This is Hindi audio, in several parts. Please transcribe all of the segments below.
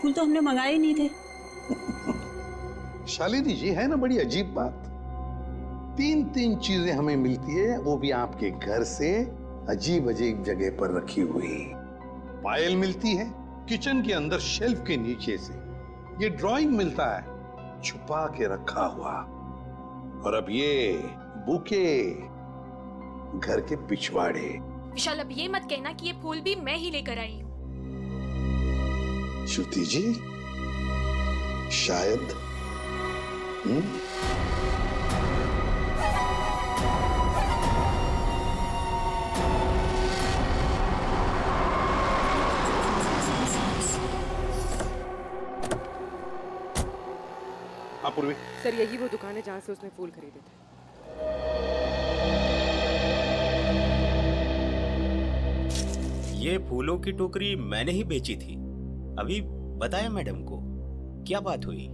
फूल तो हमने मंगाए ही नहीं थे। शालिनी जी, है ना बड़ी अजीब बात, 3 चीजें हमें मिलती है, वो भी आपके घर से अजीब अजीब जगह पर रखी हुई। पायल मिलती है किचन के अंदर शेल्फ के नीचे से, ये ड्राइंग मिलता है छुपा के रखा हुआ, और अब ये बुके घर के पिछवाड़े। विशाल, अब ये मत कहना कि ये फूल भी मैं ही लेकर आई हूँ। श्रुति जी, शायद पूर्वी। सर, यही वो दुकान है जहाँ से उसने फूल खरीदे थे। ये फूलों की टोकरी मैंने ही बेची थी। अभी बताया मैडम को। क्या बात हुई?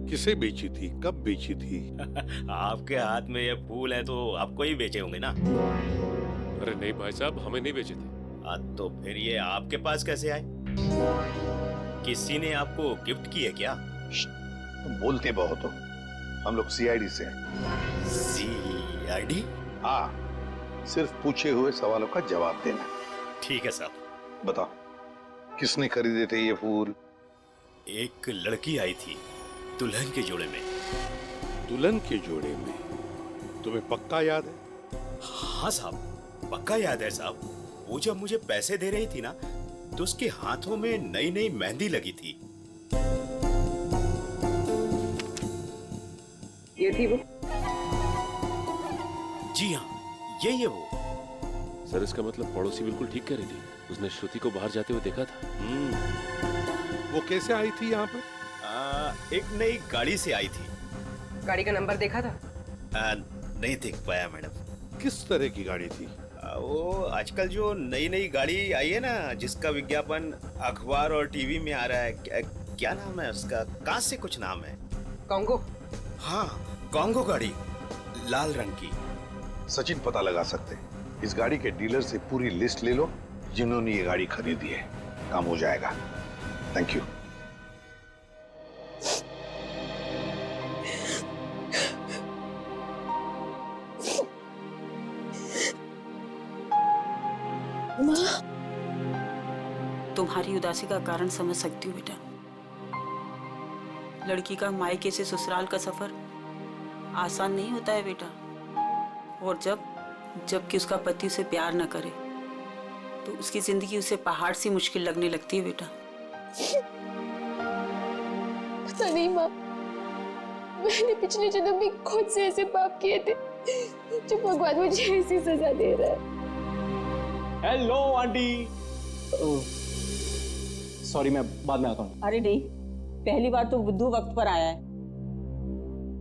किसे बेची थी, कब बेची थी? आपके हाथ में ये फूल है तो आपको ही बेचे होंगे ना? अरे नहीं भाई साहब, हमें नहीं बेचे थे। तो फिर ये आपके पास कैसे आए? किसी ने आपको गिफ्ट की है क्या? तुम बोलते बहुत हो, हम लोग सीआईडी से हैं। सीआईडी? हाँ, सिर्फ पूछे हुए सवालों का जवाब देना। ठीक है साहब। बताओ, किसने खरीदे थे ये फूल? एक लड़की आई थी दुल्हन के जोड़े में। दुल्हन के जोड़े में? तुम्हें पक्का याद है? हाँ साहब, पक्का याद है साहब। वो जब मुझे पैसे दे रही थी ना, तो उसके हाथों में नई नई मेहंदी लगी थी। ये थी वो? जी हाँ, यही है वो। सर, इसका मतलब पड़ोसी बिल्कुल ठीक कह रही थी। उसने श्रुति को बाहर जाते हुए देखा था। वो कैसे आई थी यहाँ पर? एक नई गाड़ी से आई थी। गाड़ी का नंबर देखा था? नहीं देख पाया मैडम। किस तरह की गाड़ी थी? वो आजकल जो नई नई गाड़ी आई है ना, जिसका विज्ञापन अखबार और टीवी में आ रहा है, क्या नाम है उसका? कहाँ से कुछ नाम है। कॉन्गो? हाँ, कॉन्गो गाड़ी, लाल रंग की। सचिन पता लगा सकते हैं। इस गाड़ी के डीलर से पूरी लिस्ट ले लो जिन्होंने ये गाड़ी खरीदी है, काम हो जाएगा। Thank you. माँ, तुम्हारी उदासी का कारण समझ सकती हूँ बेटा। लड़की का मायके से ससुराल का सफर आसान नहीं होता है बेटा, और जबकि उसका पति उसे प्यार न करे तो उसकी जिंदगी उसे पहाड़ सी मुश्किल लगने लगती है बेटा। पता नहीं माँ, मैंने पिछले जन्म में खुद से ऐसे पाप किए थे जो भगवान मुझे ऐसी सजा दे रहा है। Hello aunty. सॉरी, मैं बाद में आता हूँ। अरे नहीं, पहली बार तो बुद्धू वक्त पर आया है।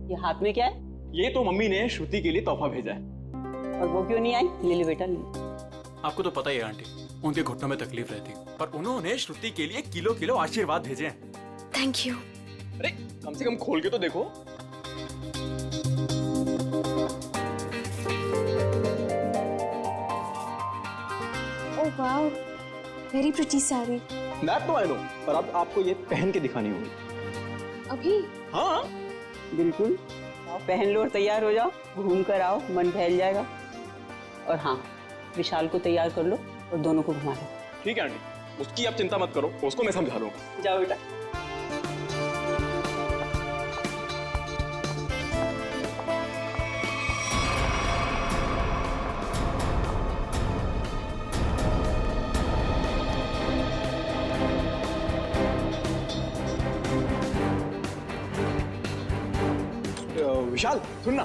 ये हाथ में क्या है? ये तो मम्मी ने श्रुति के लिए तोहफा भेजा है। और वो क्यों नहीं आई? ले ले बेटा, ले। आपको तो पता ही है आंटी, उनके घुटनों में तकलीफ रहती, पर उन्होंने श्रुति के लिए किलो किलो आशीर्वाद भेजे हैं। Thank you. अरे कम से कम खोल के तो देखो। Oh wow, very pretty sari. That तो आई नो, पर अब आपको ये पहन के दिखानी होगी। अभी? हाँ बिल्कुल, आओ पहन लो और तैयार हो जाओ, घूम कर आओ, मन बहल जाएगा। और हाँ, विशाल को तैयार कर लो और दोनों को घुमा लो। ठीक है आंटी, उसकी आप चिंता मत करो, उसको मैं समझा दूंगा। जाओ बेटा। विशाल सुन ना,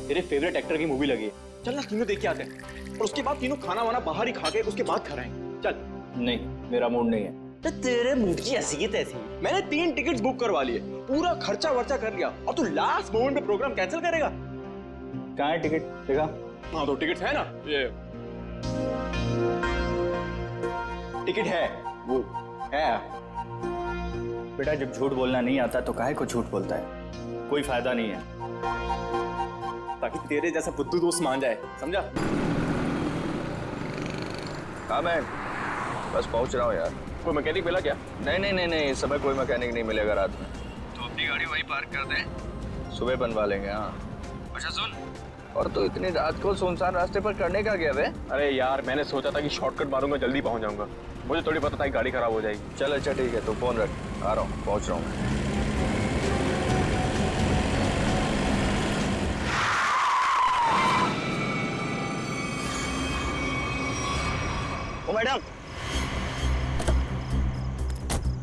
तेरे फेवरेट एक्टर की मूवी लगी है, चल ना तीनों देख के आते हैं, और उसके बाद तीनों खाना वाना बाहर ही खा के उसके बाद खाएंगे। चल। नहीं, मेरा मूड नहीं है। तो तेरे मूड की ऐसी की तैसी। मैंने 3 टिकट्स बुक करवा लिए, पूरा खर्चा वर्चा कर लिया, और तू लास्ट मोमेंट पे प्रोग्राम कैंसिल करेगा? कहाँ है टिकट? देखा? हाँ तो टिकट है ना, ये टिकट है, वो है। बेटा जब झूठ बोलना नहीं आता तो काहे को झूठ बोलता है, कोई फायदा नहीं है, ताकि तेरे जैसा बुद्धू दोस्त मान जाए, समझा? हाँ मैं बस पहुंच रहा हूँ यार। कोई मैकेनिक मिला क्या? नहीं नहीं नहीं नहीं, इस समय कोई मैकेनिक नहीं मिलेगा रात में। तो अपनी गाड़ी वहीं पार्क कर दे, सुबह बनवा लेंगे। हाँ अच्छा सुन, और तो इतनी रात को सुनसान रास्ते पर करने का गया वे? अरे यार मैंने सोचा था कि शॉर्टकट मारूंगा, जल्दी पहुंच जाऊंगा। मुझे थोड़ी पता था कि गाड़ी खराब हो जाएगी। चल अच्छा ठीक है, तो फोन रख, आ रहा हूँ, पहुँच रहा हूँ। ओ मैडम,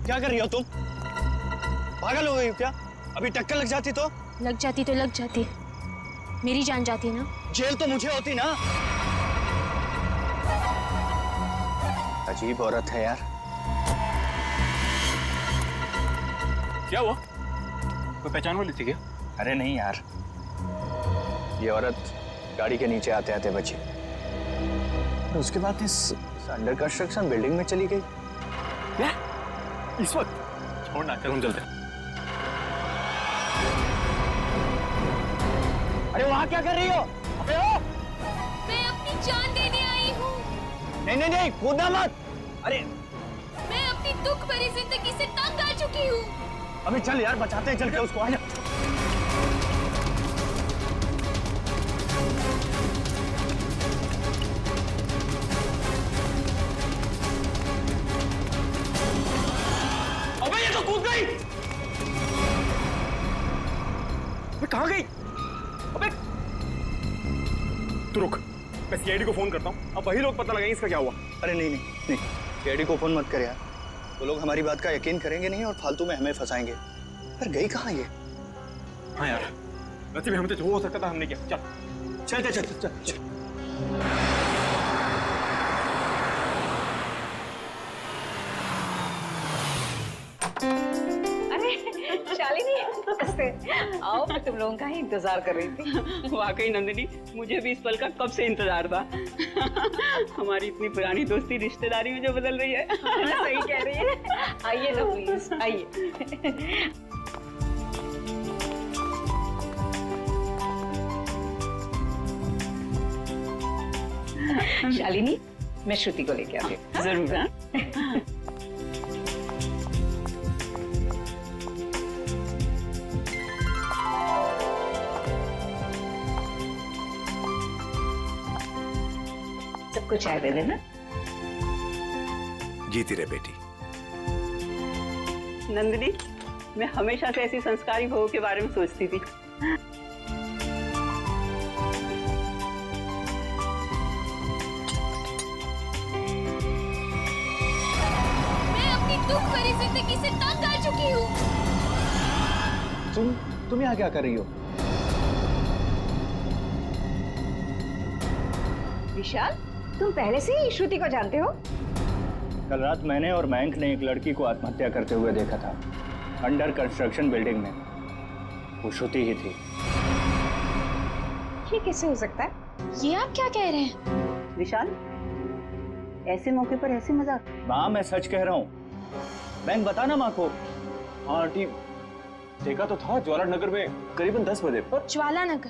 क्या कर रही हो तुम? पागल हो गई हो क्या? अभी टक्कर लग जाती तो? लग जाती तो लग जाती, मेरी जान जाती ना। जेल तो मुझे होती ना। अजीब औरत है यार। क्या हुआ? कोई पहचान वाली थी क्या? अरे नहीं यार, ये औरत गाड़ी के नीचे आते आते बची, और उसके बाद इस अंडर कंस्ट्रक्शन बिल्डिंग में चली गई। क्या? इस वक्त? छोड़ना, चल हम चलते हैं। अरे वहां क्या कर रही हो? अबे ओ! मैं अपनी जान देने आई हूँ। नहीं नहीं नहीं, कूदना मत। अरे मैं अपनी दुख भरी जिंदगी से तंग आ चुकी हूँ। अबे चल यार, बचाते हैं चल के उसको। आजा। अबे ये तो कूद गई। अबे कहाँ गई? अबे तू रुक, मैं सीआईडी को फोन करता हूँ, अब वही लोग पता लगाएंगे इसका क्या हुआ। अरे नहीं नहीं नहीं, डैडी को फोन मत कर यार, वो लोग हमारी बात का यकीन करेंगे नहीं और फालतू में हमें फंसाएंगे। पर गई कहाँ ये? हाँ यार, वैसे भी हमसे जो हो सकता था हमने किया। चल चल चल चल चल, चल। शालिनी, नमस्ते। आओ, मैं तुम लोगों का ही इंतजार कर रही थी। वाकई नंदिनी, मुझे भी इस पल का कब से इंतजार था। हमारी इतनी पुरानी दोस्ती रिश्तेदारी में जो बदल रही है। सही कह रही है। आइए ना प्लीज, आइए। शालिनी, मैं श्रुति को लेके आती हूँ। जरूर। हाँ? सबको चाय दे देना। जीती रहे बेटी। नंदिनी, मैं हमेशा से ऐसी संस्कारी बहू के बारे में सोचती थी। मैं अपनी दुख भरी जिंदगी से तंग आ चुकी हूँ। तुम यहाँ क्या कर रही हो? विशाल, तुम पहले से ही श्रुति को जानते हो? कल रात मैंने और मयंक ने एक लड़की को आत्महत्या करते हुए देखा था, अंडर कंस्ट्रक्शन बिल्डिंग में। वो श्रुति ही थी। ये कैसे हो सकता है? ये आप क्या कह रहे हैं? विशाल, ऐसे मौके पर ऐसे मजाक? माँ मैं सच कह रहा हूँ। मयंक बताना माँ को। हाँ आंटी, देखा तो था ज्वाला नगर में करीबन 10 बजे पर। ज्वाला नगर?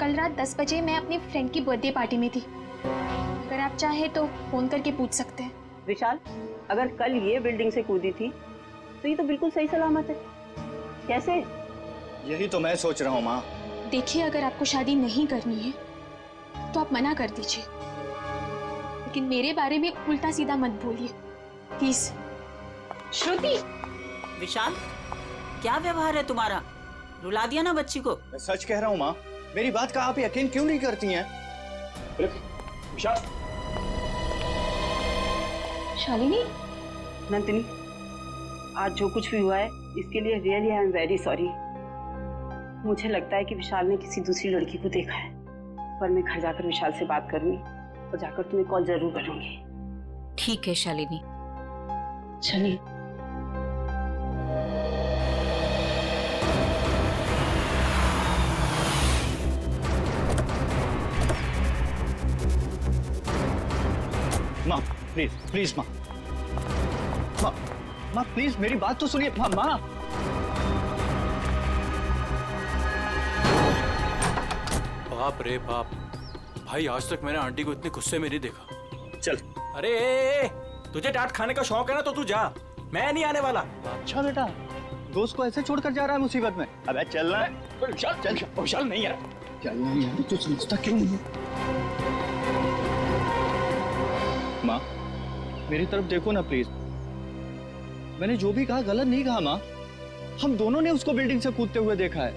कल रात 10 बजे मैं अपनी फ्रेंड की बर्थडे पार्टी में थी। अगर आप चाहे तो फोन करके पूछ सकते हैं। विशाल, अगर कल ये बिल्डिंग से कूदी थी तो ये तो बिल्कुल सही सलामत है। कैसे? यही तो मैं सोच रहा हूँ माँ। देखिए, अगर आपको शादी नहीं करनी है तो आप मना कर दीजिए, लेकिन मेरे बारे में उल्टा सीधा मत बोलिए प्लीज। श्रुति! विशाल, क्या व्यवहार है तुम्हारा? रुला दिया ना बच्ची को। मैं सच कह रहा हूँ माँ, मेरी बात का आप यकीन क्यों नहीं करती हैं? विशाल, शालिनी, नंदिनी, आज जो कुछ भी हुआ है इसके लिए really I am very sorry. मुझे लगता है कि विशाल ने किसी दूसरी लड़की को देखा है, पर मैं घर जाकर विशाल से बात करूंगी और जाकर तुम्हें कॉल जरूर करूंगी। ठीक है शालिनी। चलिए। माँ प्लीज प्लीज माँ, माँ माँ प्लीज मेरी बात तो सुनिए। माँ माँ बाप रे बाप, भाई आज तक मैंने आंटी को इतने गुस्से में नहीं देखा। चल। अरे तुझे डांट खाने का शौक है ना तो तू जा, मैं नहीं आने वाला। अच्छा बेटा, दोस्त को ऐसे छोड़कर जा रहा है मुसीबत में। अबे चलना है। विशाल चल, विशाल नहीं यार, चलना है यार, तू समझता क्यों नहीं है? माँ, मेरी तरफ देखो ना प्लीज। मैंने जो भी कहा गलत नहीं कहा माँ। हम दोनों ने उसको बिल्डिंग से कूदते हुए देखा है।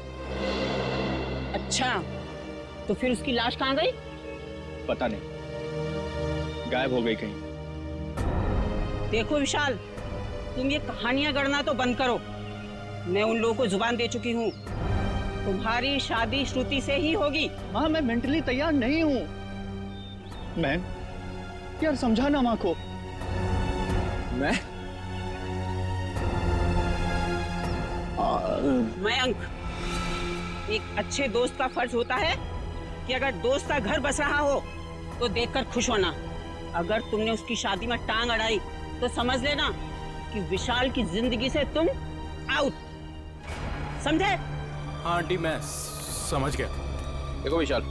अच्छा, तो फिर उसकी लाश कहाँ गई? पता नहीं, गायब हो गई कहीं। देखो विशाल, तुम ये कहानियां गढ़ना तो बंद करो। मैं उन लोगों को जुबान दे चुकी हूँ, तुम्हारी शादी श्रुति से ही होगी। माँ, मैं मेंटली तैयार नहीं हूँ। मैं यार समझाना माँ को। मयंक, एक अच्छे दोस्त का फर्ज होता है कि अगर दोस्त का घर बस रहा हो तो देखकर खुश होना। अगर तुमने उसकी शादी में टांग अड़ाई तो समझ लेना कि विशाल की जिंदगी से तुम आउट, समझे? हाँ आंटी, मैं समझ गया। देखो विशाल,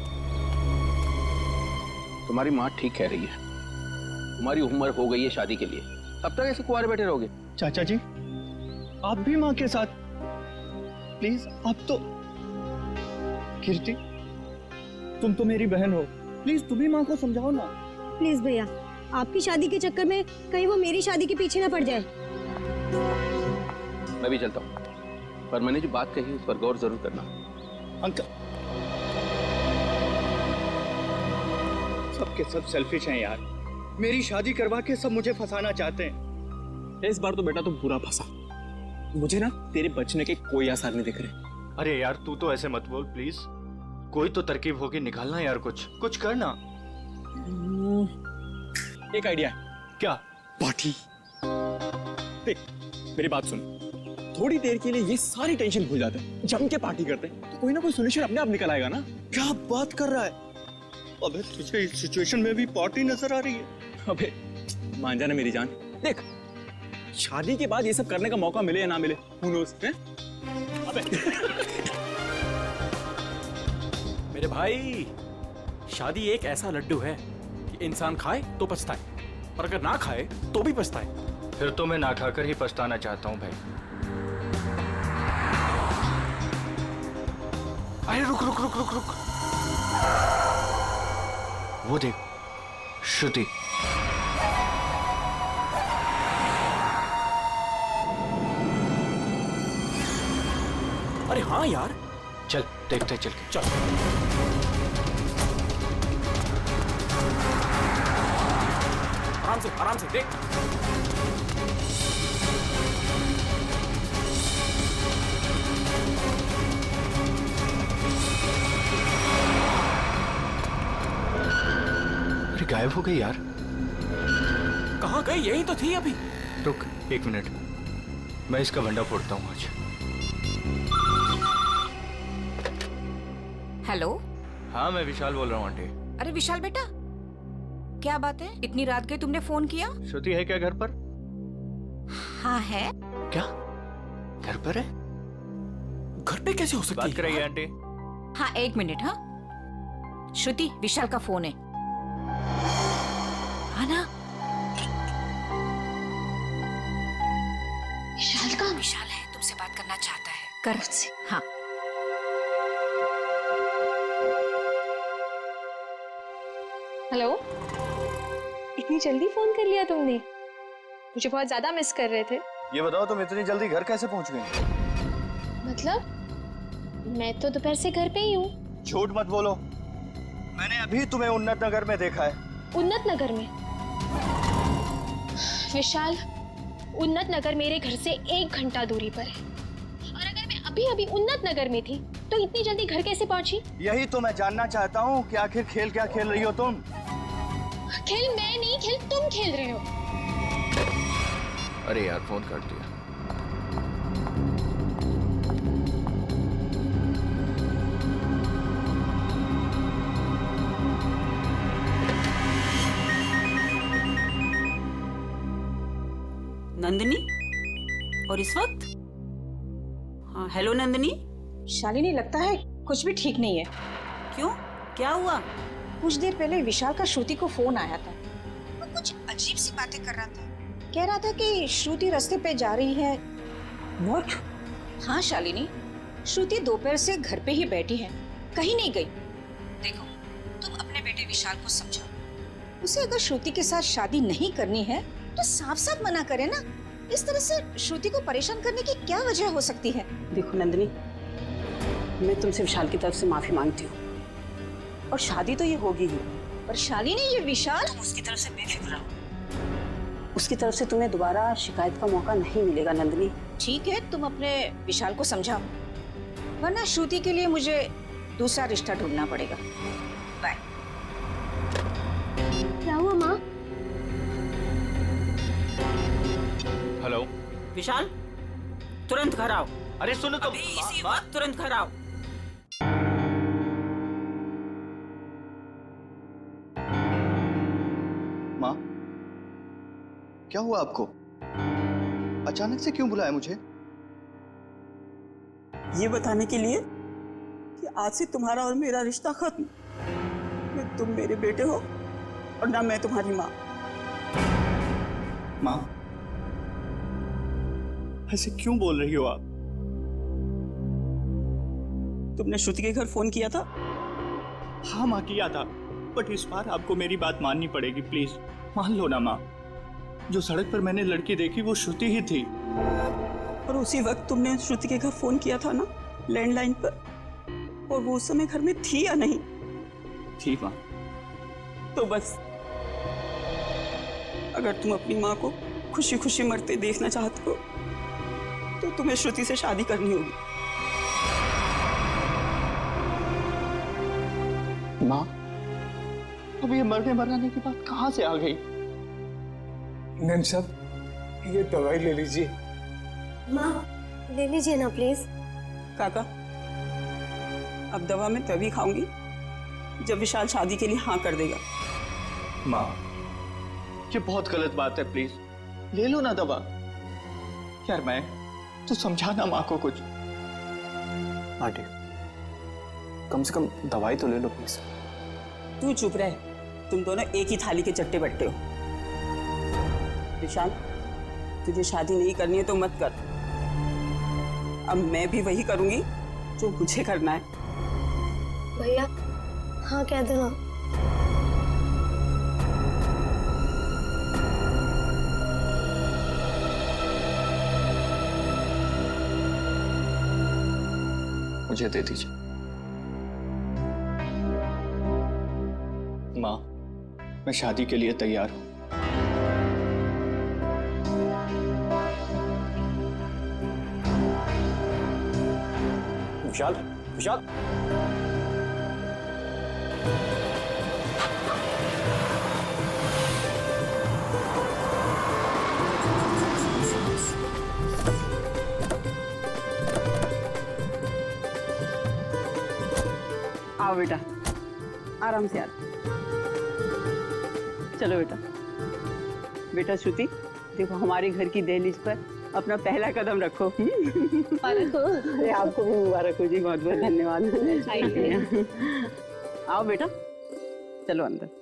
तुम्हारी माँ ठीक कह रही है। तुम्हारी उम्र हो गई है शादी के लिए, अब तक ऐसे कुंवारे बैठे रहोगे? चाचा जी, आप भी माँ के साथ प्लीज। आप तो कीर्ति, तुम तो मेरी बहन हो, प्लीज तुम ही माँ को समझाओ ना। प्लीज भैया, आपकी शादी के चक्कर में कहीं वो मेरी शादी के पीछे ना पड़ जाए। मैं भी चलता हूँ, पर मैंने जो बात कही उस पर गौर जरूर करना। अंकल, सबके सब सेल्फिश हैं यार। मेरी शादी करवा के सब मुझे फंसाना चाहते हैं। इस बार तो बेटा तुम पूरा फंसा। मुझे ना तेरे बचने के कोई आसार नहीं दिख रहे। अरे यार, तू तो ऐसे मत बोल प्लीज। कोई तो तरकीब होगी, निकालना यार, कुछ करना। एक आइडिया है। क्या? पार्टी। देख मेरी बात सुन, थोड़ी देर के लिए ये सारी टेंशन भूल जाते हैं, जम के पार्टी करते हैं तो कोई ना कोई सोल्यूशन अपने आप निकल आएगा ना। क्या बात कर रहा है? अबे तुझे इस सिचुएशन में भी पार्टी नजर आ रही है? अबे मान जाना मेरी जान, देख शादी के बाद ये सब करने का मौका मिले या ना मिले, who knows, हैं? अबे मेरे भाई, शादी एक ऐसा लड्डू है कि इंसान खाए तो पछताए, और अगर ना खाए तो भी पछताए। फिर तो मैं ना खाकर ही पछताना चाहता हूँ भाई। अरे रुक रुक रुक रुक रुक, वो देख, श्रुति। अरे हाँ यार, चल देखते चल के। चल आराम से देख। अरे गायब हो गई यार। कहाँ गई? यही तो थी अभी। रुक 1 मिनट, मैं इसका भंडा फोड़ता हूँ आज। हेलो। हाँ, मैं विशाल बोल रहा हूँ आंटी। अरे विशाल बेटा, क्या बात है? इतनी रात गई तुमने फोन किया? श्रुति है क्या घर पर? हाँ है। क्या घर पर है? घर पे कैसे हो सकती है? बात कराइए आंटी। हाँ 1 मिनट। हाँ श्रुति, विशाल का फोन है। हाँ ना? विशाल का? विशाल है, तुमसे बात करना चाहता है, कर उससे। हाँ हेलो, इतनी जल्दी फोन कर लिया तुमने? मुझे बहुत ज्यादा मिस कर रहे थे। ये बताओ, तुम इतनी जल्दी घर कैसे पहुंच गई? मतलब मैं तो दोपहर से घर पे ही हूँ। झूठ मत बोलो, मैंने अभी तुम्हें उन्नत नगर में देखा है। उन्नत नगर में? विशाल, उन्नत नगर मेरे घर से 1 घंटा दूरी पर है, और अगर मैं अभी अभी उन्नत नगर में थी तो इतनी जल्दी घर कैसे पहुंची? यही तो मैं जानना चाहता हूँ कि आखिर खेल क्या खेल रही हो तुम? खेल मैं नहीं, खेल तुम खेल रहे हो। अरे यार, फोन काट दिया। नंदिनी? और इस वक्त? हाँ हेलो नंदिनी। शालिनी, लगता है कुछ भी ठीक नहीं है। क्यों, क्या हुआ? कुछ देर पहले विशाल का श्रुति को फोन आया था। वो कुछ अजीब सी बातें कर रहा था। कह रहा था कि श्रुति रास्ते पे जा रही है। What? हाँ शालिनी, श्रुति दोपहर से घर पे ही बैठी है, कहीं नहीं गई। देखो, तुम अपने बेटे विशाल को समझाओ। उसे अगर श्रुति के साथ शादी नहीं करनी है तो साफ साफ मना करे ना। इस तरह से श्रुति को परेशान करने की क्या वजह हो सकती है? देखो नंदिनी, मैं तुमसे विशाल की तरफ से माफी मांगती हूँ, और शादी तो ये होगी ही। पर शालिनी, ये विशाल, तुम उसकी तरफ से बेफिक्र रहो। उसकी तरफ से तुम्हें दोबारा शिकायत का मौका नहीं मिलेगा नंदिनी। ठीक है, तुम अपने विशाल को समझाओ, वरना श्रुति के लिए मुझे दूसरा रिश्ता ढूंढना पड़ेगा। बाय। क्या हुआ माँ? हेलो विशाल, तुरंत घर आओ। अरे सुनो तो, अभी इसी वक्त तुरंत घर आओ। माँ, क्या हुआ आपको? अचानक से क्यों बुलाया मुझे? ये बताने के लिए कि आज से तुम्हारा और मेरा रिश्ता खत्म। न तुम मेरे बेटे हो और ना मैं तुम्हारी माँ। माँ, ऐसे क्यों बोल रही हो आप? तुमने श्रुति के घर फोन किया था? हाँ माँ, किया था, बट इस बार आपको मेरी बात माननी पड़ेगी, प्लीज मान लो ना माँ। जो सड़क पर मैंने लड़की देखी वो श्रुति ही थी। और उसी वक्त तुमने श्रुति के घर फोन किया था ना, लैंडलाइन पर, और वो उस समय घर में थी या नहीं? थी माँ। तो बस, अगर तुम अपनी माँ को खुशी खुशी मरते देखना चाहते हो तो तुम्हें श्रुति से शादी करनी होगी। माँ, अब ये मरने मराने की बात कहाँ से आ गई? नैन साहब, ये दवाई ले लीजिए। माँ, ले लीजिए ना प्लीज। काका, अब दवा मैं तभी खाऊंगी जब विशाल शादी के लिए हाँ कर देगा। माँ, ये बहुत गलत बात है, प्लीज ले लो ना दवा। यार मैं तो समझाना माँ को कुछ। आंटी, कम से कम दवाई तो ले लो प्लीज। तू चुप रहे, तुम दोनों एक ही थाली के चट्टे बट्टे हो। विशाल, तुझे शादी नहीं करनी है तो मत कर। अब मैं भी वही करूंगी जो मुझे करना है। भैया, हाँ कह दो ना। मुझे दे दीजिए। माँ, मैं शादी के लिए तैयार हूं। विशाल, विशाल, आओ बेटा, आराम से आ। चलो बेटा। बेटा श्रुति, देखो हमारे घर की दहलीज पर अपना पहला कदम रखो। मुबारक हो। अरे आपको भी मुबारक हो जी, बहुत बहुत धन्यवाद। आओ बेटा, चलो अंदर।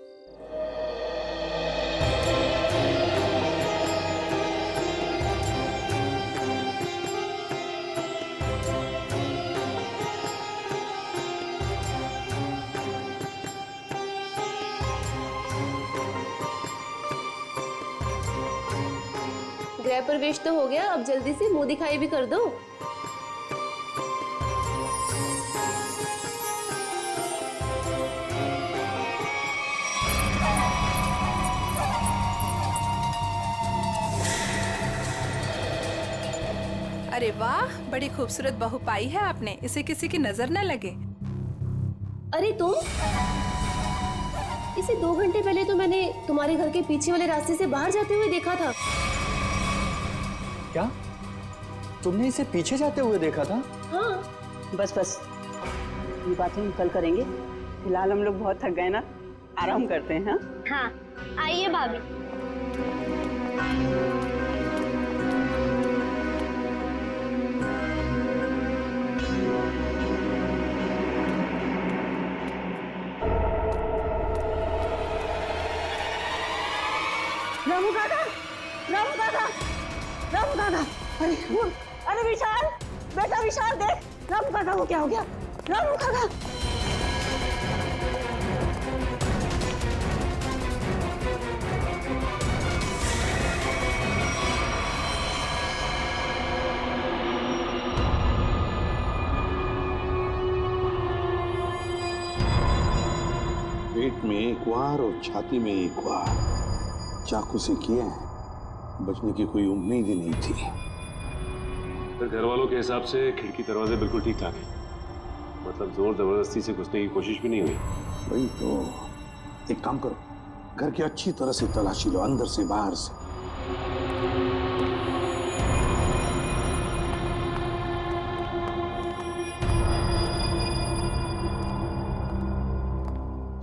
गृह प्रवेश तो हो गया, अब जल्दी से मुंह दिखाई भी कर दो। अरे वाह, बड़ी खूबसूरत बहू पाई है आपने, इसे किसी की नजर न लगे। अरे तुम, इसे 2 घंटे पहले तो मैंने तुम्हारे घर के पीछे वाले रास्ते से बाहर जाते हुए देखा था। क्या तुमने इसे पीछे जाते हुए देखा था? हाँ। बस बस, ये बातें हम कल करेंगे। फिलहाल हम लोग बहुत थक गए ना, आराम करते हैं। हाँ, आइए भाभी। रामू काका, रामू काका। काका, अरे विशाल, बेटा विशाल देख, रामू काका को क्या हो गया? रामू काका। पेट में एक वार और छाती में एक वार चाकू से किया है। बचने की कोई उम्मीद ही नहीं थी। फिर घर वालों के हिसाब से खिड़की दरवाजे बिल्कुल ठीक ठाक है, मतलब जोर जबरदस्ती से घुसने की कोशिश भी नहीं हुई। वही तो, एक काम करो, घर की अच्छी तरह से तलाशी लो, अंदर से बाहर से।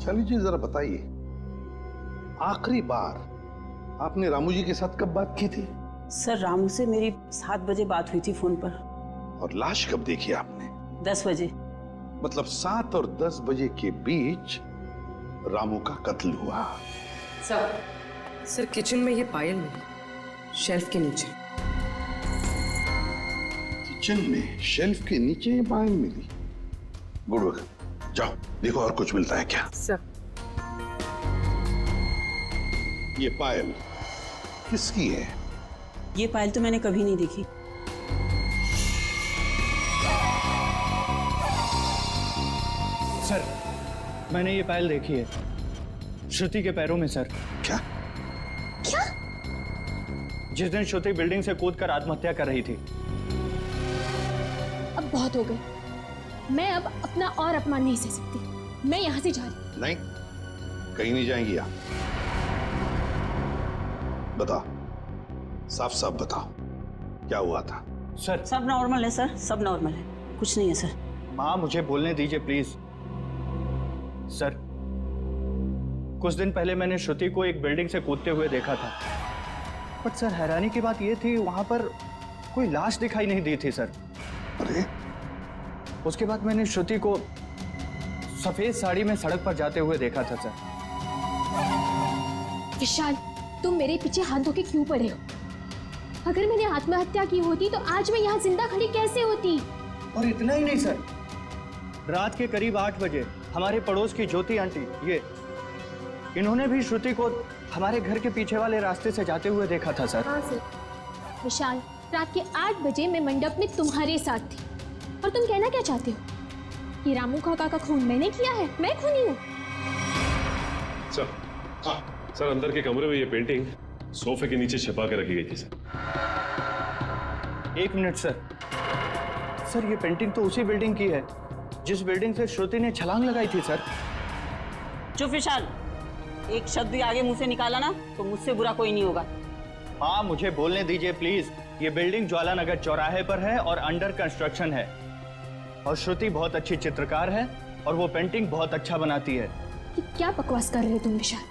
शाली जी जरा बताइए, आखिरी बार आपने रामू जी के साथ कब बात की थी? सर रामू से मेरी 7 बजे बात हुई थी फोन पर। और लाश कब देखी आपने? 10 बजे। मतलब 7 और 10 बजे के बीच रामू का कत्ल हुआ। सर किचन में ये पायल मिली, शेल्फ के नीचे। किचन में शेल्फ के नीचे ये पायल मिली? गुड वर्क, जाओ देखो और कुछ मिलता है क्या। सर ये पायल किसकी है? ये पायल तो मैंने कभी नहीं देखी। सर मैंने ये पायल देखी है, श्रुति के पैरों में सर। क्या? क्या? जिस दिन श्रुति बिल्डिंग से कूदकर आत्महत्या कर रही थी। अब बहुत हो गए, मैं अब अपना और अपमान नहीं सह सकती। मैं यहाँ से जा रही। नहीं, कहीं नहीं जाएंगी आप। बताओ, साफ साफ बताओ, क्या हुआ था? सर सब नॉर्मल है सर, सब नॉर्मल है, कुछ नहीं है सर। माँ मुझे बोलने दीजिए प्लीज। सर कुछ दिन पहले मैंने श्रुति को एक बिल्डिंग से कूदते हुए देखा था, बट सर हैरानी की बात यह थी वहां पर कोई लाश दिखाई नहीं दी थी सर। अरे उसके बाद मैंने श्रुति को सफेद साड़ी में सड़क पर जाते हुए देखा था सर। विशाल, तुम मेरे पीछे हाथ धो के क्यों पड़े हो? अगर मैंने आत्महत्या की होती तो आज मैं यहाँ जिंदा खड़ी कैसे होती? और इतना ही नहीं सर, रात के करीब 8 बजे हमारे पड़ोस की ज्योति आंटी, इन्होंने भी श्रुति को हमारे घर के पीछे वाले रास्ते से जाते हुए देखा था सर। हाँ सर। विशाल, रात के 8 बजे मैं मंडप में तुम्हारे साथ थी, और तुम कहना क्या चाहते हो कि रामू काका का खून मैंने किया है? मैं खूनी हूँ? सर, हाँ सर, अंदर के कमरे में ये पेंटिंग सोफे के नीचे छिपा के रखी गई थी सर। 1 minute sir. सर ये पेंटिंग तो उसी बिल्डिंग की है जिस बिल्डिंग से श्रुति ने छलांग लगाई थी सर। चुप विशाल, एक शब्द भी आगे मुंह से निकाला ना तो मुझसे बुरा कोई नहीं होगा। हाँ मुझे बोलने दीजिए प्लीज। ये बिल्डिंग ज्वालानगर चौराहे पर है और अंडर कंस्ट्रक्शन है, और श्रुति बहुत अच्छी चित्रकार है और वो पेंटिंग बहुत अच्छा बनाती है। कि क्या बकवास कर रहे हो तुम विशाल?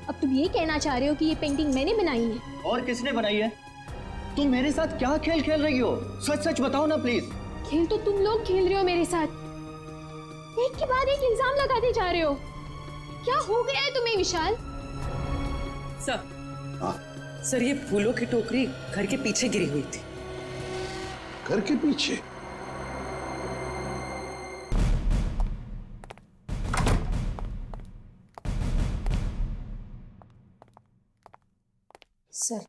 अब तुम ये कहना चाह रहे हो कि ये पेंटिंग मैंने बनाई है? और किसने बनाई है? तुम मेरे साथ क्या खेल खेल रही हो? सच सच बताओ ना प्लीज। खेल तो तुम लोग खेल रहे हो मेरे साथ, एक के बाद एक इल्जाम लगाते जा रहे हो। क्या हो गया है तुम्हें विशाल? सर, सर ये फूलों की टोकरी घर के पीछे गिरी हुई थी। घर के पीछे? सर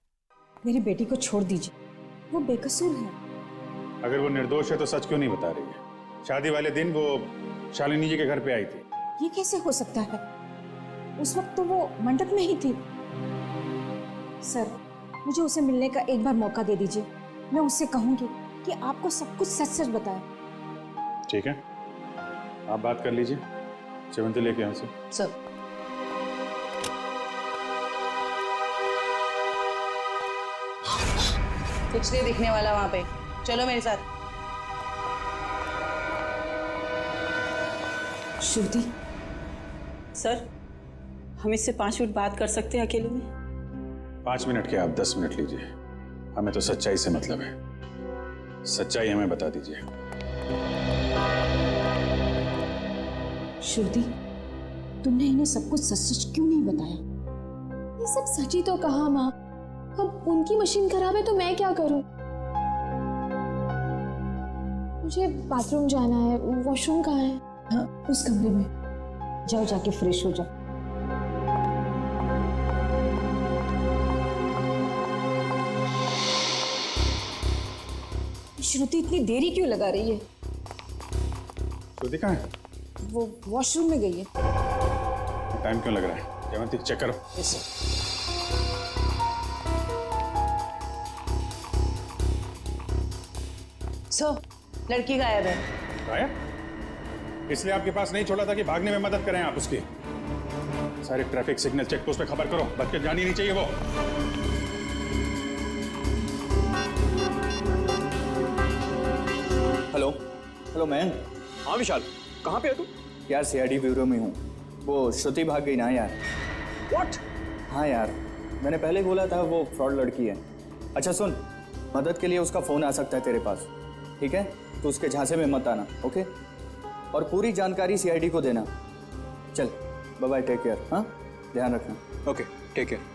मेरी बेटी को छोड़ दीजिए, वो बेकसूर है। अगर वो निर्दोष है तो सच क्यों नहीं बता रही है? शादी वाले दिन वो शालिनी जी के घर पे आई थी। ये कैसे हो सकता है? उस वक्त तो वो मंडप में ही थी। सर मुझे उसे मिलने का एक बार मौका दे दीजिए, मैं उससे कहूंगी कि आपको सब कुछ सच सच बताए। ठीक है, आप बात कर लीजिए। सेवंती लेके यहाँ से। सर कुछ नहीं दिखने वाला वहां पे, चलो मेरे साथ। श्रुति सर, हम इससे 5 मिनट बात कर सकते हैं अकेले में? 5 मिनट के आप 10 मिनट लीजिए, हमें तो सच्चाई से मतलब है। सच्चाई हमें बता दीजिए। श्रुति तुमने इन्हें सब कुछ सच सच क्यों नहीं बताया? ये सब सच ही तो कहा माँ, अब उनकी मशीन खराब है तो मैं क्या करूं? मुझे बाथरूम जाना है। वॉशरूम कहाँ है? हाँ, उस कमरे में जाओ, जाके फ्रेश हो जाओ। श्रुति इतनी देरी क्यों लगा रही है? श्रुति कहाँ है? वो वॉशरूम में गई है। टाइम क्यों लग रहा है? जयवंती चेक करो। यस सर, लड़की गायब है। गायब? इसलिए आपके पास नहीं छोड़ा था कि भागने में मदद करें आप उसकी। सारे ट्रैफिक सिग्नल चेक पोस्ट पे खबर करो, बच के जानी नहीं चाहिए वो। Hello hello man. हाँ विशाल, कहाँ पे है तू? यार सीआईडी ब्यूरो में हूँ। वो श्रुति भाग गई ना यार। व्हाट? हाँ यार, मैंने पहले बोला था वो फ्रॉड लड़की है। अच्छा सुन, मदद के लिए उसका फ़ोन आ सकता है तेरे पास, ठीक है? तो उसके झांसे में मत आना, ओके? और पूरी जानकारी सीआईडी को देना। चल बाय बाय, टेक केयर। हाँ, ध्यान रखना। Okay, take care.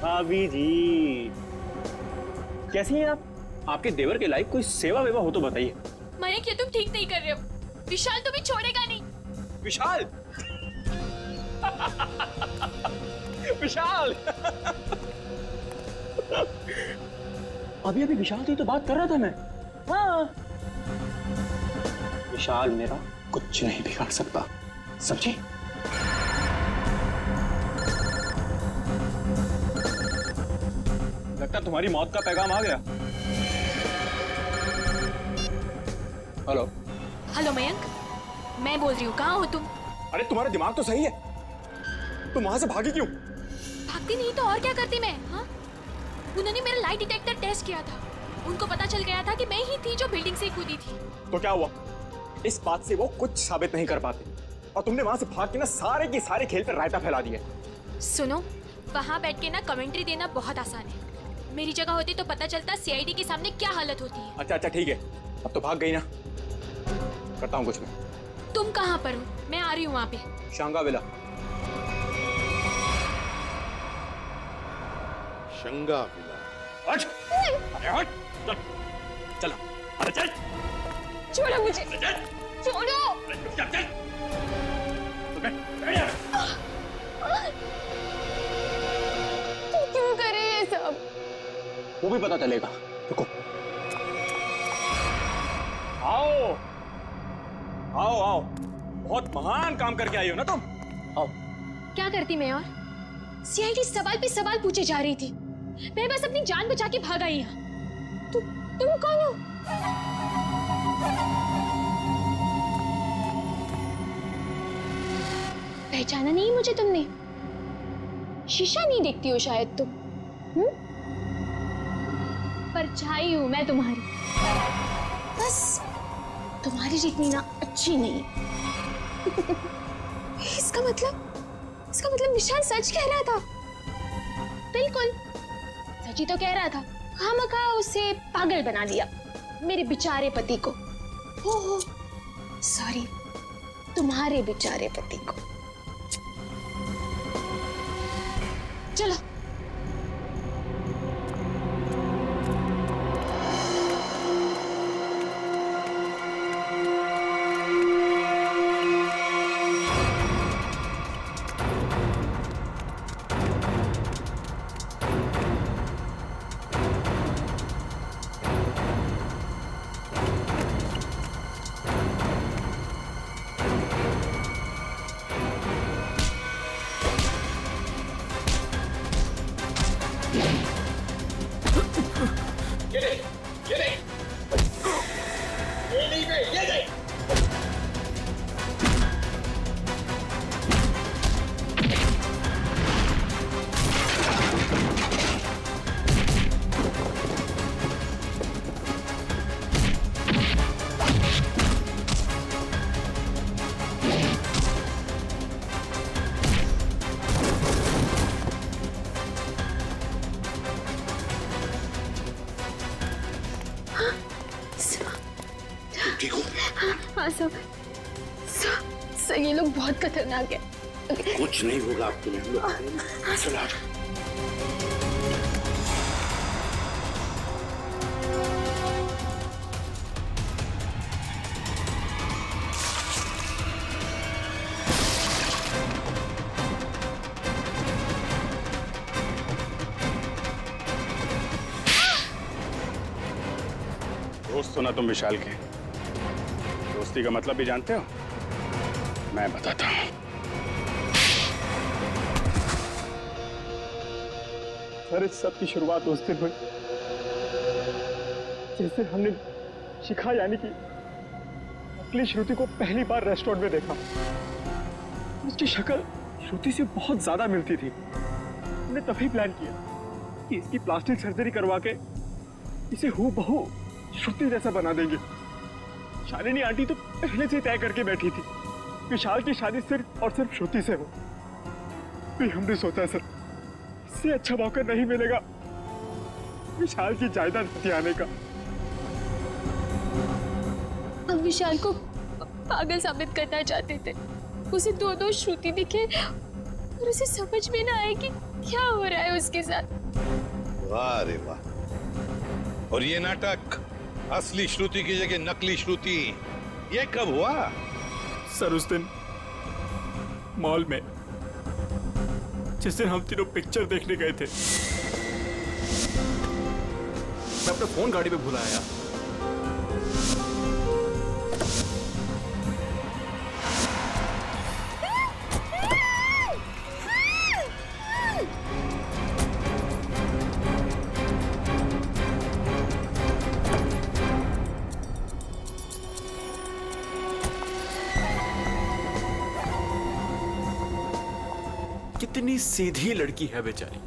भाभी जी कैसी हैं आप? आपके देवर के लायक कोई सेवा वेवा हो तो बताइए। मयंक, ये तुम ठीक नहीं कर रहे हो। विशाल तुम्हें छोड़ेगा नहीं। विशाल विशाल अभी अभी विशाल से तो बात कर रहा था मैं। हाँ, विशाल मेरा कुछ नहीं बिगाड़ सकता, समझे? लगता तुम्हारी मौत का पैगाम आ गया। हेलो हेलो मयंक, मैं बोल रही हूँ, कहाँ हो तुम? अरे तुम्हारा दिमाग तो सही है, तुम वहां से भागी क्यों? भागती नहीं तो और क्या करती मैं? हाँ, उन्होंने मेरा लाइट डिटेक्टर टेस्ट किया था। उनको पता चल गया था कि मैं ही थी जो बिल्डिंग से कूदी थी। तो क्या हुआ? इस बात से वो कुछ साबित नहीं कर पाते और तुमने वहां से भाग के ना सारे के सारे खेल पर रायता फैला दिया। सुनो, वहां बैठ के ना कमेंट्री देना बहुत आसान है। मेरी जगह होती तो पता चलता सीआईडी के सामने क्या हालत होती है। अच्छा अच्छा ठीक है, अब तो भाग गई ना, करता हूँ कुछ मैं। तुम कहाँ पर हो? मैं आ रही हूँ वहाँ पे। शांगाविला। शंगाविला। हट! अरे हट! चल, चला, अरे चल! छोड़ो मुझे! छोड़ो! चल, चल! तुम क्यों कर रहे ये सब? वो भी पता चलेगा, रुको। आओ आओ आओ, बहुत महान काम करके आई हो ना तुम। आओ। क्या करती मैं? और सीआईडी सवाल पे सवाल पूछे जा रही थी। मैं बस अपनी जान बचा के भाग आई यहाँ। तुम कौन हो? पहचाना नहीं मुझे तुमने? शीशा नहीं देखती हो शायद तुम? परछाई हूं मैं तुम्हारी, बस तुम्हारी जितनी ना अच्छी नहीं। इसका मतलब विशाल सच कह रहा था। बिल्कुल सच ही तो कह रहा था। खामखा उसे पागल बना दिया, मेरे बेचारे पति को। हो सॉरी, तुम्हारे बेचारे पति को। चलो। सर ये लोग बहुत खतरनाक है। कुछ नहीं होगा आपको। चलो आ जाओ। दोस्त हो ना तुम विशाल के? दोस्ती का मतलब भी जानते हो? मैं बताता हूं। सर इस सब की शुरुआत उस दिन हुई जैसे हमने शिखा यानी कि नकली श्रुति को पहली बार रेस्टोरेंट में देखा। उसकी शक्ल श्रुति से बहुत ज्यादा मिलती थी। हमने तभी प्लान किया कि इसकी प्लास्टिक सर्जरी करवा के इसे हूबहू श्रुति जैसा बना देंगे। शालिनी आंटी तो पहले से तय करके बैठी थी विशाल की शादी सिर्फ और सिर्फ श्रुति से हो। फिर हमने सोचा सर इससे अच्छा मौका नहीं मिलेगा विशाल की जायदाद हथियाने का। हम विशाल को पागल साबित करना चाहते थे। उसे दो श्रुति दिखे और उसे समझ में ना आए कि क्या हो रहा है उसके साथ। वाह रे वाह। और ये नाटक असली श्रुति की जगह नकली श्रुति, ये कब हुआ? सर उस दिन मॉल में जिस दिन हम तीनों पिक्चर देखने गए थे। मैं अपना फोन गाड़ी में भूल आया। कितनी सीधी लड़की है बेचारी,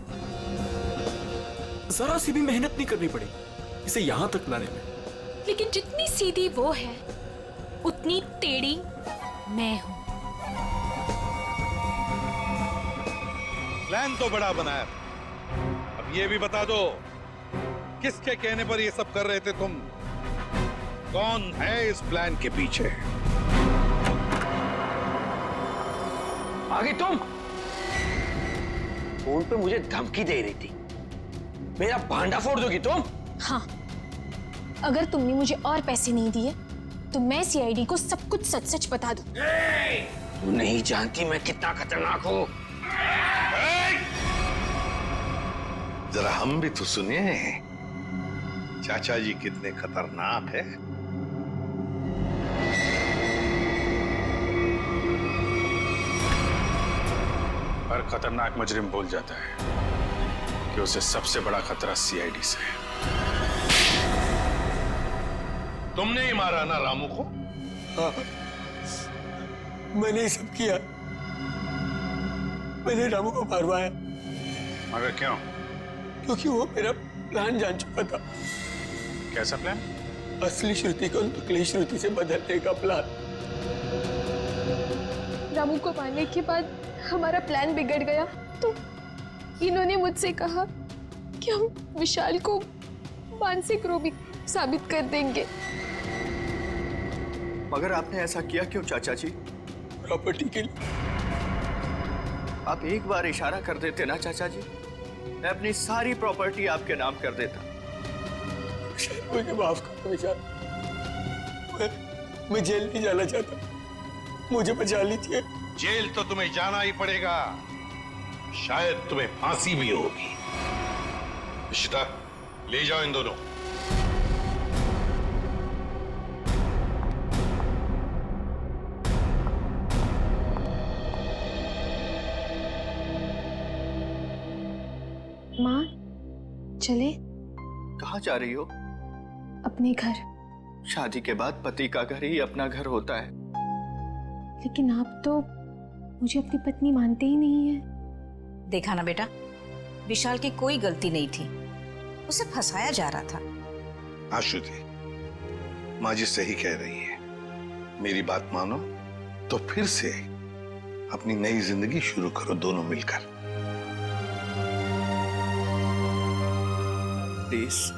जरा सी भी मेहनत नहीं करनी पड़ी इसे यहां तक लाने में। लेकिन जितनी सीधी वो है उतनी टेढ़ी मैं हूं। प्लान तो बड़ा बनाया, अब ये भी बता दो किसके कहने पर ये सब कर रहे थे तुम? कौन है इस प्लान के पीछे? आगे तुम फोन पे मुझे धमकी दे रही थी, मेरा भांडा फोड़ दोगी तुम? हाँ, अगर तुमने मुझे और पैसे नहीं दिए तो मैं सीआईडी को सब कुछ सच सच बता दूं। तू नहीं जानती मैं कितना खतरनाक हूं। जरा हम भी तो सुनिए चाचा जी कितने खतरनाक है। हर खतरनाक मुजरिम भूल जाता है कि उसे सबसे बड़ा खतरा सीआईडी से है। तुमने ही मारा ना रामू को? हाँ, मैंने ही सब किया। मैंने रामू को मारवाया। मगर क्यों? क्योंकि वो मेरा प्लान जान चुका था। कैसा प्लान? असली श्रुति को नकली श्रुति से बदलने का प्लान। रामू को मारने के बाद हमारा प्लान बिगड़ गया तो इन्होंने मुझसे कहा कि हम विशाल को मानसिक रोगी साबित कर देंगे। मगर आपने ऐसा किया क्यों चाचा जी? प्रॉपर्टी के लिए। आप एक बार इशारा कर देते ना चाचा जी, मैं अपनी सारी प्रॉपर्टी आपके नाम कर देता। मुझे माफ करो विशाल, मैं जेल नहीं जाना चाहता, मुझे बचा लीजिए। जेल तो तुम्हें जाना ही पड़ेगा, शायद तुम्हें फांसी भी होगी। इशिता, ले जाओ इन दोनों। माँ, चले? कहाँ जा रही हो? अपने घर। शादी के बाद पति का घर ही अपना घर होता है। लेकिन आप तो मुझे अपनी पत्नी मानते ही नहीं है। देखा ना बेटा, विशाल की कोई गलती नहीं थी, उसे फंसाया जा रहा था। हाँ श्रुति, माँ जी सही कह रही है। मेरी बात मानो तो फिर से अपनी नई जिंदगी शुरू करो दोनों मिलकर। प्लीज